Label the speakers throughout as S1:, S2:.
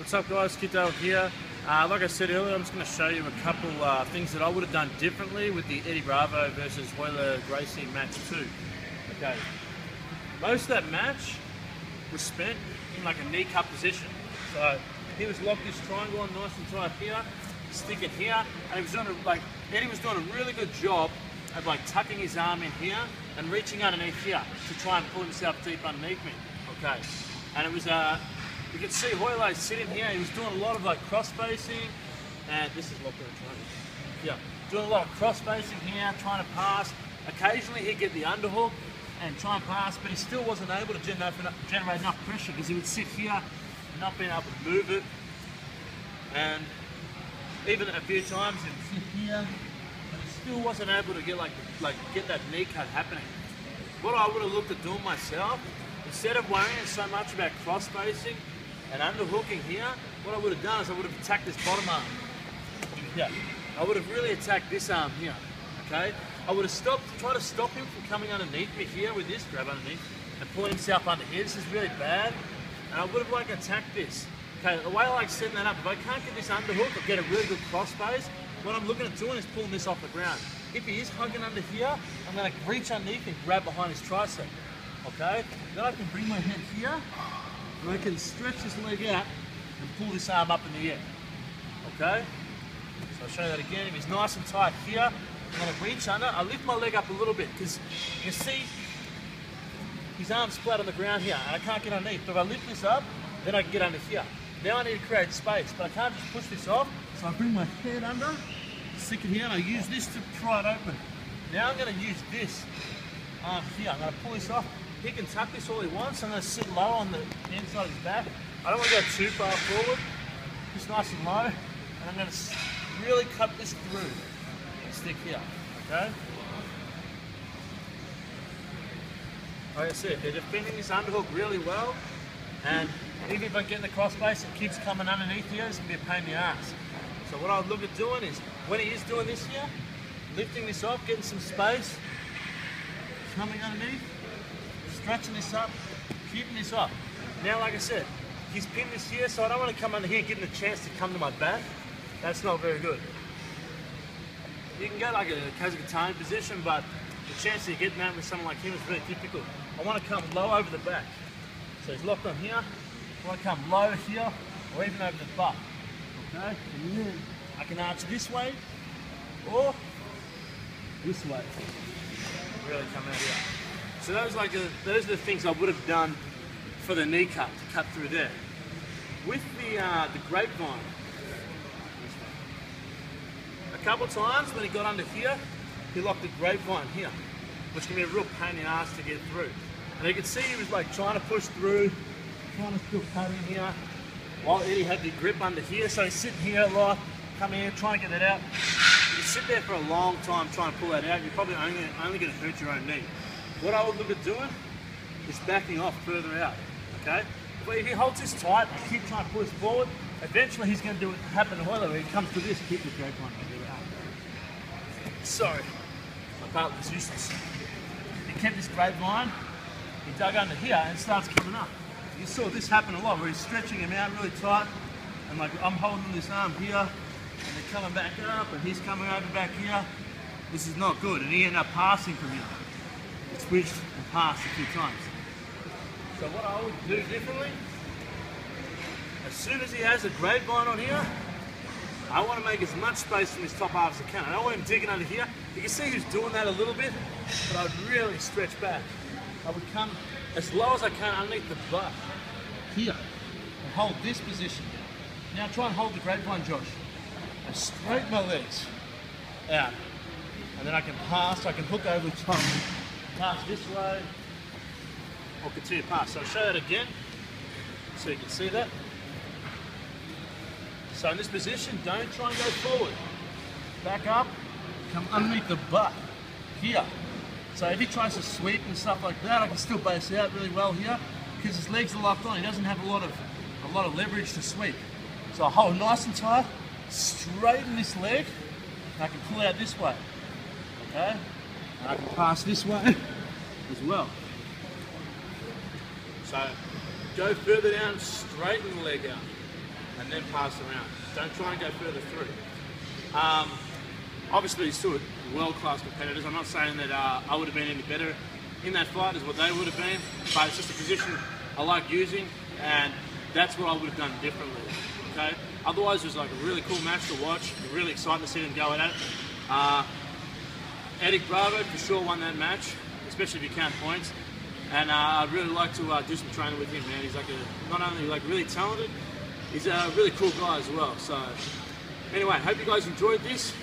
S1: What's up guys, Kiddo here. Like I said earlier, I'm just going to show you a couple things that I would have done differently with the Eddie Bravo versus Royler Gracie match 2. Okay, most of that match was spent in like a knee cup position. So he was locked this triangle on nice and tight here, stick it here, and he was doing Eddie was doing a really good job of like tucking his arm in here and reaching underneath here to try and pull himself deep underneath me. Okay, and it was you can see Royler sitting here. He was doing a lot of like cross facing, and this is locked in a triangle. Yeah, doing a lot of cross facing here, trying to pass. Occasionally he'd get the underhook and try and pass, but he still wasn't able to generate enough pressure because he would sit here and not being able to move it. And even a few times he'd sit here, but he still wasn't able to get get that knee cut happening. What I would have looked at doing myself, instead of worrying so much about cross facing and underhooking here, what I would have done is I would have attacked this bottom arm. Yeah, I would have really attacked this arm here. Okay, I would have tried to stop him from coming underneath me here with this, grab underneath and pull himself under here. This is really bad, and I would have attacked this. Okay, the way I like setting that up, if I can't get this underhook or get a really good cross face, what I'm looking at doing is pulling this off the ground. If he is hugging under here, I'm going to reach underneath and grab behind his tricep. Okay, then I can bring my head here and I can stretch this leg out and pull this arm up in the air. Okay, so I'll show you that again. If he's nice and tight here, I'm going to reach under. I lift my leg up a little bit because you see his arm's flat on the ground here and I can't get underneath. But if I lift this up, then I can get under here. Now I need to create space, but I can't just push this off. So I bring my head under, stick it here, and I use this to pry it open. Now I'm going to use this arm here. I'm going to pull this off. He can tuck this all he wants. I'm going to sit low on the inside of his back. I don't want to go too far forward. Just nice and low. And I'm going to really cut this through and stick here. Okay? Like I said, they're defending this underhook really well. And even if I get in the cross face, it keeps coming underneath here. It's going to be a pain in the ass. So what I would look at doing is, when he is doing this here, lifting this off, getting some space, coming underneath, stretching this up, keeping this up. Now, like I said, he's pinned this here, so I don't want to come under here getting a chance to come to my back. That's not very good. You can go like a Kazakhstan position, but the chance of getting that with someone like him is very difficult. I want to come low over the back. So he's locked on here. I want to come low here, or even over the butt. Okay? And then I can arch this way, or this way. Really come out here. So those are the things I would have done for the knee cut, to cut through there. With the grapevine, a couple of times when he got under here, he locked the grapevine here, which can be a real pain in the ass to get through. And you can see he was trying to push through, trying to still cut in here, while Eddie had the grip under here. So he's sitting here a lot, coming here, trying to get that out. You sit there for a long time trying to pull that out, you're probably only going to hurt your own knee. What I would look at doing is backing off further out, okay? But if he holds this tight and keep trying to push forward, eventually he's going to do it happen to Royler where he comes to this, keep the grapevine. Sorry, my palate was useless. He kept this grapevine, he dug under here and it starts coming up. You saw this happen a lot where he's stretching him out really tight and I'm holding this arm here and they're coming back up and he's coming over back here. This is not good and he ended up passing from here. It switched and passed a few times. So what I would do differently, as soon as he has a grapevine on here, I want to make as much space from his top half as I can. I don't want him digging under here. You can see he's doing that a little bit, but I would really stretch back. I would come as low as I can underneath the butt here and hold this position. Now try and hold the grapevine, Josh. And straighten my legs out. And then I can pass, I can hook over the top, pass this way, or continue to pass. So I'll show that again so you can see that. So in this position, don't try and go forward. Back up, come underneath the butt, here. So if he tries to sweep and stuff like that, I can still base out really well here because his legs are locked on. He doesn't have a lot of leverage to sweep. So I hold nice and tight, straighten this leg, and I can pull out this way. Okay? And I can pass this way as well. So go further down, straighten the leg out. and then pass around. Don't try and go further through. Obviously, still world-class competitors. I'm not saying that I would have been any better in that fight as what they would have been, but it's just a position I like using, and that's what I would have done differently. Okay. Otherwise, it was like a really cool match to watch. Really exciting to see them go at it. Eddie Bravo for sure won that match, especially if you count points. And I'd really like to do some training with him, man. He's like not only like really talented, he's a really cool guy as well. So anyway, hope you guys enjoyed this.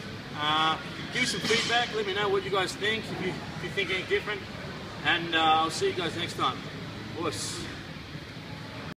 S1: Give me some feedback. Let me know what you guys think, if you think any different. And I'll see you guys next time. Boys.